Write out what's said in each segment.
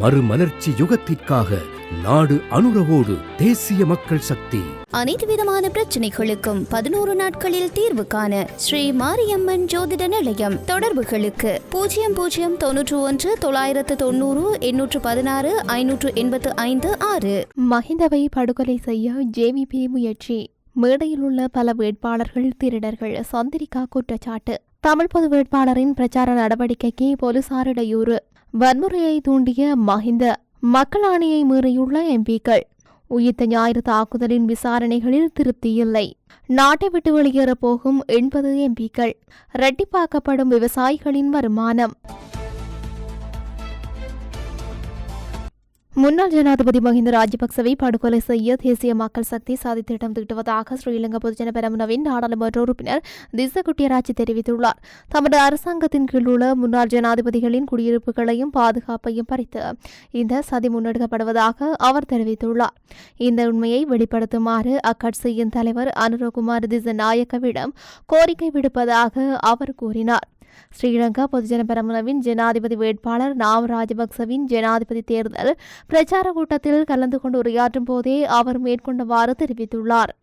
மறுமலர்ச்சி யுகத்திற்காக நாடு அனுரவோடு. தேசிய மக்கள் சக்தி. அனைத்து விதமான பிரச்சனைகளுக்கும் 11 நாட்களில் தீர்வு காண ஸ்ரீ மாரியம்மன் ஜோதிட நிலையம். தொடர்புகளுக்கு 0091 990 816 585 6. மஹிந்தவை படுகொலை செய்ய ஜேவிபி முயற்சி. மேடையில் உள்ள பல வேட்பாளர்கள் திருடர்கள். சந்திரிகா குற்றச்சாட்டு. தமிழ் பொது வேட்பாளரின் பிரச்சார நடவடிக்கைக்கு போலீசார் இடையூறு. வன்முறையை தூண்டிய மஹிந்த. மக்கள் ஆணையை மீறியுள்ள எம்பிக்கள். உயிர்த்த ஞாயிறு தாக்குதலின் விசாரணைகளில் திருப்தியில்லை. நாட்டை விட்டு வெளியேறப் போகும் 80 எம்பிக்கள். இரட்டிப்பாக்கப்படும் விவசாயிகளின் வருமானம். முன்னாள் ஜனாதிபதி மஹிந்த ராஜபக்சவை படுகொலை செய்ய தேசிய மக்கள் சக்தி சதித்திட்டம் தீட்டுவதாக ஸ்ரீலங்கா பொதுஜன பெரமுனவின் நாடாளுமன்ற உறுப்பினர் திஸ்ஸ குட்டியராச்சி தெரிவித்துள்ளார். தமது அரசாங்கத்தின் கீழ் உள்ள முன்னாள் ஜனாதிபதிகளின் குடியிருப்புகளையும் பாதுகாப்பையும் பறித்து இந்த சதி முன்னெடுக்கப்படுவதாக அவர் தெரிவித்துள்ளார். இந்த உண்மையை வெளிப்படுத்துமாறு அக்கட்சியின் தலைவர் அனுரகுமார் திஸ்ஸநாயக்கவிடம் கோரிக்கை விடுப்பதாக அவர் கூறினார். ஸ்ரீலங்கா பொதுஜன பெரமுனவின் ஜனாதிபதி வேட்பாளர் நாம ராஜபக்சவின் ஜனாதிபதி தேர்தல் பிரச்சார கூட்டத்தில் கலந்து கொண்டு உரையாற்றும் போதே அவர் மேற்கொண்டவாறு தெரிவித்துள்ளார்.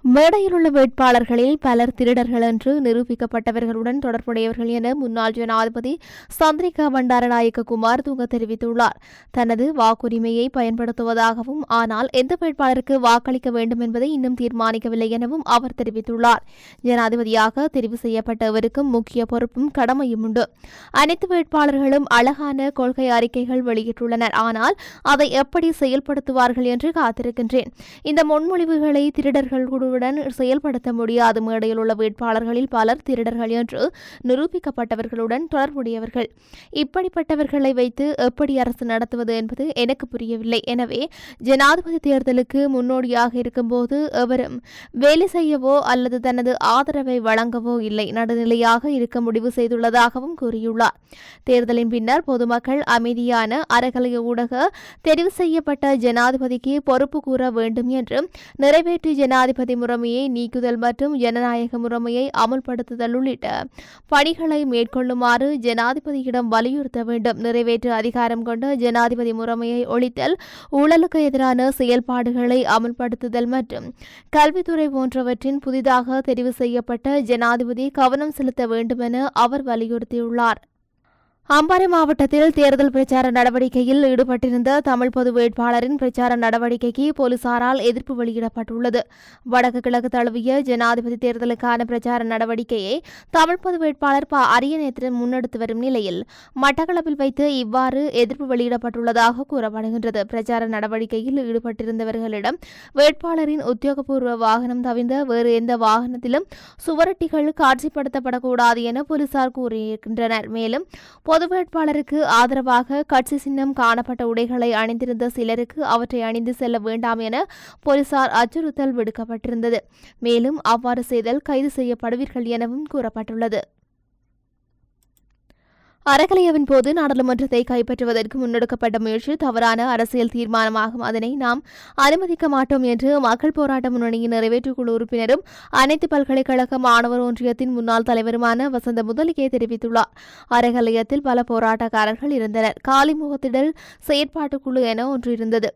மேடையில் உள்ள வேட்பாளர்களில் பலர் திருடர்கள் என்று நிரூபிக்கப்பட்டவர்களுடன் தொடர்புடையவர்கள் என முன்னாள் ஜனாதிபதி சந்திரிகா பண்டாரநாயக்க குமாரதுங்க தெரிவித்துள்ளார். தனது வாக்குரிமையை பயன்படுத்துவதாகவும் ஆனால் எந்த வேட்பாளருக்கு வாக்களிக்க வேண்டும் என்பதை இன்னும் தீர்மானிக்கவில்லை எனவும் அவர் தெரிவித்துள்ளார். ஜனாதிபதியாக தெரிவு செய்யப்பட்டவருக்கும் முக்கிய பொறுப்பும் கடமையும் உண்டு. அனைத்து வேட்பாளர்களும் அழகான கொள்கை அறிக்கைகள் வெளியிட்டுள்ளனர். ஆனால் அதை எப்படி செயல்படுத்துவார்கள் என்று காத்திருக்கின்றேன். இந்த முன்மொழிவுகளை திருடர்கள் குழுவுடன் செயல்படுத்த முடியாது. மேடையில் உள்ள வேட்பாளர்களில் பலர் திருடர்கள் என்று நிரூபிக்கப்பட்டவர்களுடன் தொடர்புடையவர்கள். இப்படிப்பட்டவர்களை வைத்து எப்படி அரசு நடத்துவது என்பது எனக்கு புரியவில்லை. எனவே ஜனாதிபதி தேர்தலுக்கு முன்னோடியாக இருக்கும்போது எவரும் வேலை செய்யவோ அல்லது தனது ஆதரவை வழங்கவோ இல்லை. நடுநிலையாக இருக்க முடிவு செய்துள்ளதாகவும் கூறியுள்ளார். தேர்தலின் பின்னர் பொதுமக்கள் அமைதியான அறகலைய ஊடக தெரிவு செய்யப்பட்ட ஜனாதிபதிக்கு பொறுப்பு கூற வேண்டும் என்றும் நிறைவேற்று ஜனாதிபதி முறைமையை நீக்குதல் மற்றும் ஜனநாயக முறைமையை அமுல்படுத்துதல் உள்ளிட்ட பணிகளை மேற்கொள்ளுமாறு ஜனாதிபதியிடம் வலியுறுத்த வேண்டும். நிறைவேற்று அதிகாரம் கொண்ட ஜனாதிபதி முறைமையை ஒழித்தல், ஊழலுக்கு எதிரான செயல்பாடுகளை அமுல்படுத்துதல் மற்றும் கல்வித்துறை போன்றவற்றின் புதிதாக தெரிவு செய்யப்பட்ட ஜனாதிபதி கவனம் செலுத்த வேண்டும் என அவர் வலியுறுத்தியுள்ளார். அம்பாறை மாவட்டத்தில் தேர்தல் பிரச்சார நடவடிக்கையில் ஈடுபட்டிருந்த தமிழ் பொது வேட்பாளரின் பிரச்சார நடவடிக்கைக்கு போலீசாரால் எதிர்ப்பு வெளியிடப்பட்டுள்ளது. வடக்கு கிழக்கு தழுவிய ஜனாதிபதி தேர்தலுக்கான பிரச்சார நடவடிக்கையை தமிழ் பொது வேட்பாளர் அரியநேத்திரன் முன்னெடுத்து வரும் நிலையில் மட்டக்களப்பில் வைத்து இவ்வாறு எதிர்ப்பு வெளியிடப்பட்டுள்ளதாக கூறப்படுகின்றது. பிரச்சார நடவடிக்கையில் ஈடுபட்டிருந்தவர்களிடம் வேட்பாளரின் உத்தியோகபூர்வ வாகனம் தவிர்ந்த வேறு எந்த வாகனத்திலும் சுவரொட்டிகள் காட்சிப்படுத்தப்படக்கூடாது என போலீசார் கூறியிருக்கின்றனர். மேலும் பொது வேட்பாளருக்கு ஆதரவாக கட்சி சின்னம் காணப்பட்ட உடைகளை அணிந்திருந்த சிலருக்கு அவற்றை அணிந்து செல்ல வேண்டாம் என போலீசார் அச்சுறுத்தல் விடுக்கப்பட்டிருந்தது. மேலும் அவ்வாறு செய்தல் கைது செய்யப்படுவீர்கள் எனவும் கூறப்பட்டுள்ளது. அறக்கலையவின் போது நாடாளுமன்றத்தை கைப்பற்றுவதற்கு முன்னெடுக்கப்பட்ட முயற்சி தவறான அரசியல் தீர்மானமாகும். அதனை நாம் அனுமதிக்க மாட்டோம் என்று மக்கள் போராட்ட முன்னணியின் நிறைவேற்றுக்குழு உறுப்பினரும் அனைத்து பல்கலைக்கழக மாணவர் ஒன்றியத்தின் முன்னாள் தலைவருமான வசந்த முதலிகே தெரிவித்துள்ளார். அறக்கலையத்தில் பல போராட்டக்காரர்கள் இருந்தனர். காலிமுகத்திடல் செயற்பாட்டுக்குழு என ஒன்று இருந்தது.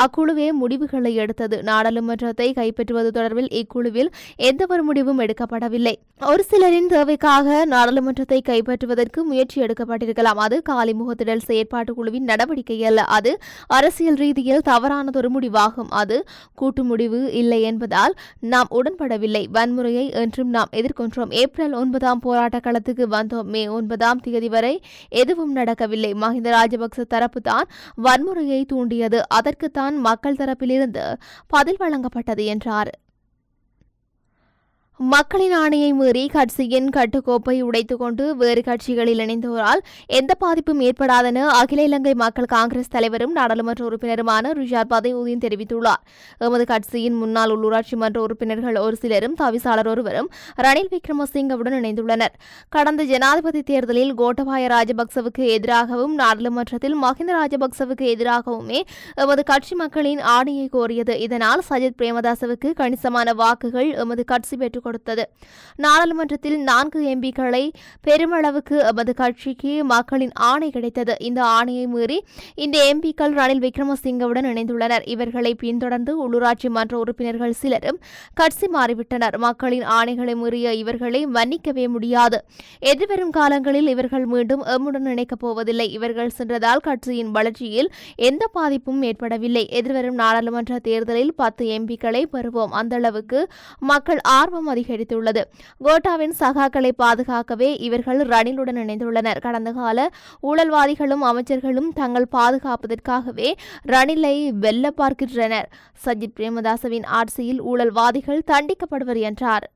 அக்குழுவே முடிவுகளை எடுத்தது. நாடாளுமன்றத்தை கைப்பற்றுவது தொடர்பில் இக்குழுவில் எந்தவொரு முடிவும் எடுக்கப்படவில்லை. ஒரு சிலரின் தேவைக்காக நாடாளுமன்றத்தை கைப்பற்றுவதற்கு முயற்சி எடுக்கப்பட்டிருக்கலாம். அது காலிமுகத்திடல் செயற்பாட்டு குழுவின் நடவடிக்கை அல்ல. அது அரசியல் ரீதியில் தவறானதொரு முடிவாகும். அது கூட்டு முடிவு இல்லை என்பதால் நாம் உடன்படவில்லை. வன்முறையை என்றும் நாம் எதிர்கொண்டோம். ஏப்ரல் 9 போராட்ட களத்துக்கு வந்தோம். மே 9 வரை எதுவும் நடக்கவில்லை. மஹிந்த ராஜபக்ச தரப்பு தான் வன்முறையை தூண்டியது. அதற்குத்தான் மக்கள் தரப்பிலிருந்து பதில் வழங்கப்பட்டது என்றார். மக்களின் ஆணையை மீறி கட்சியின் கட்டுக்கோப்பை உடைத்துக் கொண்டு வேறு கட்சிகளில் இணைந்தோரால் எந்த பாதிப்பும் ஏற்படாதென அகில இலங்கை மக்கள் காங்கிரஸ் தலைவரும் நாடாளுமன்ற உறுப்பினருமான ரிஷாட் பதேவுதீன் தெரிவித்துள்ளார். எமது கட்சியின் முன்னாள் உள்ளூராட்சி மன்ற உறுப்பினர்கள் ஒரு சிலரும் தவிசாளர் ஒருவரும் ரணில் விக்ரமசிங்கவுடன் இணைந்துள்ளனர். கடந்த ஜனாதிபதி தேர்தலில் கோட்டபாய ராஜபக்சவுக்கு எதிராகவும் நாடாளுமன்றத்தில் மஹிந்த ராஜபக்சவுக்கு எதிராகவுமே எமது கட்சி மக்களின் ஆணையை கோரியது. இதனால் சஜித் பிரேமதாசவுக்கு கணிசமான வாக்குகள் எமது கட்சி பெற்றுக் கொடுத்தது. நாடாளுமன்றத்தில் 4 எம்பிக்களை பெருமளவுக்கு எமது கட்சிக்கு மக்களின் ஆணை கிடைத்தது. இந்த ஆணையை மீறி இந்த எம்பிக்கள் ரணில் விக்ரமசிங்கவுடன் இணைந்துள்ளனர். இவர்களை பின்தொடர்ந்து உள்ளூராட்சி மன்ற உறுப்பினர்கள் சிலரும் கட்சி மாறிவிட்டனர். மக்களின் ஆணைகளை மீறிய இவர்களை மன்னிக்கவே முடியாது. எதிர்வரும் காலங்களில் இவர்கள் மீண்டும் எம்முடன் இணைக்கப் போவதில்லை. இவர்கள் சென்றதால் கட்சியின் வளர்ச்சியில் எந்த பாதிப்பும் ஏற்படவில்லை. எதிர்வரும் நாடாளுமன்ற தேர்தலில் 10 எம்பிக்களை பெறுவோம். அந்த அளவுக்கு மக்கள் ஆர்வம் அதிகரித்துள்ளது. கோட்டாவின் சகாக்களை பாதுகாக்கவே இவர்கள் ரணிலுடன் இணைந்துள்ளனர். கடந்த கால ஊழல்வாதிகளும் அமைச்சர்களும் தங்கள் பாதுகாப்பதற்காகவே ரணிலை வெல்ல பார்க்கின்றனர். சஜித் பிரேமதாசவின் ஆட்சியில் ஊழல்வாதிகள் தண்டிக்கப்படுவர் என்றார்.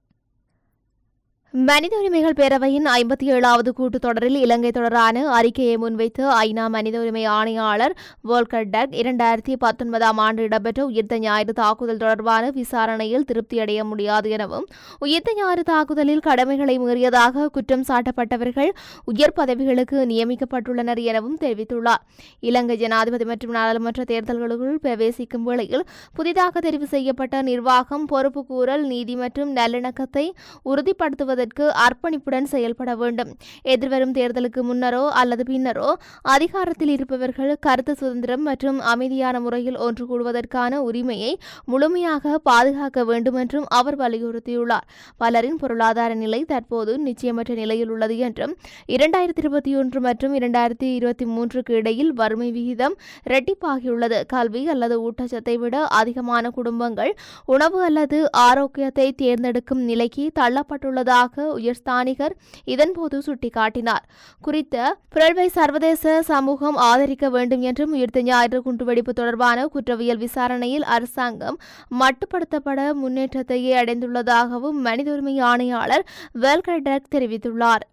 மனித உரிமைகள் பேரவையின் 57வது கூட்டத்தொடரில் இலங்கை தொடரான அறிக்கையை முன்வைத்து ஐநா மனித உரிமை ஆணையாளர் வோல்கர் டர்க் 2019 ஆண்டு இடம்பெற்ற உயிர்த்த ஞாயிறு தாக்குதல் தொடர்பான விசாரணையில் திருப்தியடைய முடியாது எனவும், உயிர்த்த ஞாயிறு தாக்குதலில் கடமைகளை மீறியதாக குற்றம் சாட்டப்பட்டவர்கள் உயர் பதவிகளுக்கு நியமிக்கப்பட்டுள்ளனர் எனவும் தெரிவித்துள்ளார். இலங்கை ஜனாதிபதி மற்றும் நாடாளுமன்ற தேர்தல்களுக்குள் பிரவேசிக்கும் வேளையில் புதிதாக தெரிவு செய்யப்பட்ட நிர்வாகம் பொறுப்புக்கூறல், நீதி மற்றும் நல்லிணக்கத்தை உறுதிப்படுத்துவதற்கு அர்ப்பணிப்புடன் செயல்பட வேண்டும். எதிர்வரும் தேர்தலுக்கு முன்னரோ அல்லது பின்னரோ அதிகாரத்தில் இருப்பவர்கள் கருத்து சுதந்திரம் மற்றும் அமைதியான முறையில் ஒன்று கூடுவதற்கான உரிமையை முழுமையாக பாதுகாக்க வேண்டும் என்றும் அவர் வலியுறுத்தியுள்ளார். பலரின் பொருளாதார நிலை தற்போது நிச்சயமற்ற நிலையில் உள்ளது என்றும், 2021 மற்றும் 2023க்கு இடையில் வறுமை விகிதம் இரட்டிப்பாகியுள்ளது. கல்வி அல்லது ஊட்டச்சத்தை விட அதிகமான குடும்பங்கள் உணவு அல்லது ஆரோக்கியத்தை தேர்ந்தெடுக்கும் நிலைக்கு தள்ளப்பட்டுள்ளதாக உயர்ஸ்தானிகர் இதன்போது சுட்டிக்காட்டினார். குறித்த பிறழ்வை சர்வதேச சமூகம் ஆதரிக்க வேண்டும் என்றும், உயிர்த்த ஞாயிறு குண்டுவெடிப்பு தொடர்பான குற்றவியல் விசாரணையில் அரசாங்கம் மட்டுப்படுத்தப்பட முன்னேற்றத்தையே அடைந்துள்ளதாகவும் மனித உரிமை ஆணையாளர் வோல்கர் டர்க் தெரிவித்துள்ளார்.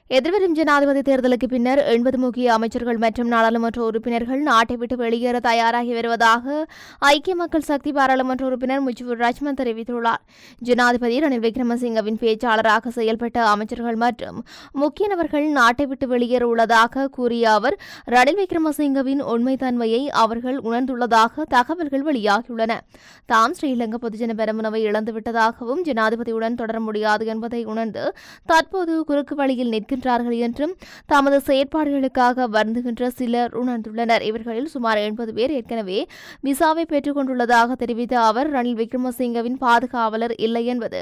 எதிர்வரும் ஜனாதிபதி தேர்தலுக்கு பின்னர் 80 முக்கிய அமைச்சர்கள் மற்றும் நாடாளுமன்ற உறுப்பினர்கள் நாட்டை விட்டு வெளியேற தயாராகி வருவதாக ஐக்கிய மக்கள் சக்தி பாராளுமன்ற உறுப்பினர் முஜிபுர் ரஹ்மான் தெரிவித்துள்ளார். ஜனாதிபதி ரணில் விக்ரமசிங்கவின் பேச்சாளராக செயல்பட்ட அமைச்சர்கள் மற்றும் முக்கிய நபர்கள் நாட்டை விட்டு வெளியேற உள்ளதாக கூறிய அவர், ரணில் விக்ரமசிங்கவின் உண்மைத்தன்மையை அவர்கள் உணர்ந்துள்ளதாக தகவல்கள் வெளியாகியுள்ளன. தாம் ஸ்ரீலங்கா பொதுஜன பெரமுனவை இழந்துவிட்டதாகவும், ஜனாதிபதியுடன் தொடர முடியாது என்பதை உணர்ந்து தற்போது குறுக்கு வழியில் நிற்கின்றார்கள் என்றும் தமது செயற்பாடுகளுக்காக வருந்துகின்ற சிலர் உணர்ந்துள்ளனர். இவர்களில் சுமார் 80 பேர் ஏற்கனவே விசாவை பெற்றுக் கொண்டுள்ளதாக தெரிவித்த அவர், ரணில் விக்ரமசிங்கவின் பாதுகாவலர் இல்லை என்பது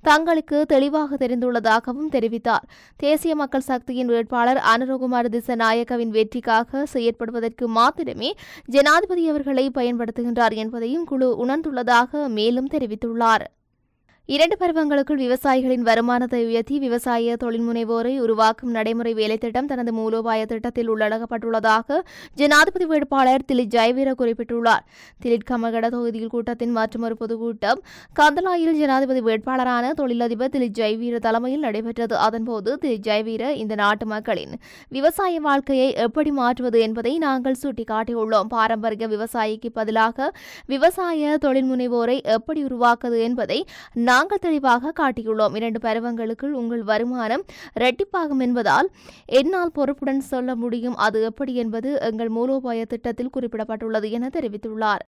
தங்களுக்கு தெளிவாக தெரிந்துள்ளதாகவும் தெரிவித்தார். தேசிய மக்கள் சக்தியின் வேட்பாளர் அனுரகுமார் திசாநாயக்கவின் வெற்றிக்காக செயற்படுவதற்கு மாத்திரமே ஜனாதிபதி அவர்களை பயன்படுத்துகின்றார் என்பதையும் குழு உணர்ந்துள்ளதாக மேலும் தெரிவித்துள்ளார். 2 பருவங்களுக்குள் விவசாயிகளின் வருமானத்தை உயர்த்தி விவசாய தொழில்முனைவோரை உருவாக்கும் நடைமுறை வேலைத்திட்டம் தனது மூலோபாய திட்டத்தில் உள்ளடக்கப்பட்டுள்ளதாக ஜனாதிபதி வேட்பாளர் திலித் ஜெயவீர குறிப்பிட்டுள்ளார். திலித் கமகட தொகுதியில் கூட்டத்தின் மற்றொரு பொதுக்கூட்டம் கந்தலாயில் ஜனாதிபதி வேட்பாளரான தொழிலதிபர் திலித் ஜெயவீர தலைமையில் நடைபெற்றது. அதன்போது திலித் ஜெயவீர, இந்த நாட்டு மக்களின் விவசாய வாழ்க்கையை எப்படி மாற்றுவது என்பதை நாங்கள் சுட்டிக்காட்டியுள்ளோம். பாரம்பரிய விவசாயிக்கு பதிலாக விவசாய தொழில்முனைவோரை எப்படி உருவாக்குவது என்பதை நாங்கள் தெளிவாக காட்டியுள்ளோம். 2 பருவங்களுக்குள் உங்கள் வருமானம் இரட்டிப்பாகும் என்பதால் என்னால் பொறுப்புடன் சொல்ல முடியும். அது எப்படி என்பது எங்கள் மூலோபாய திட்டத்தில் குறிப்பிடப்பட்டுள்ளது என தெரிவித்துள்ளார்.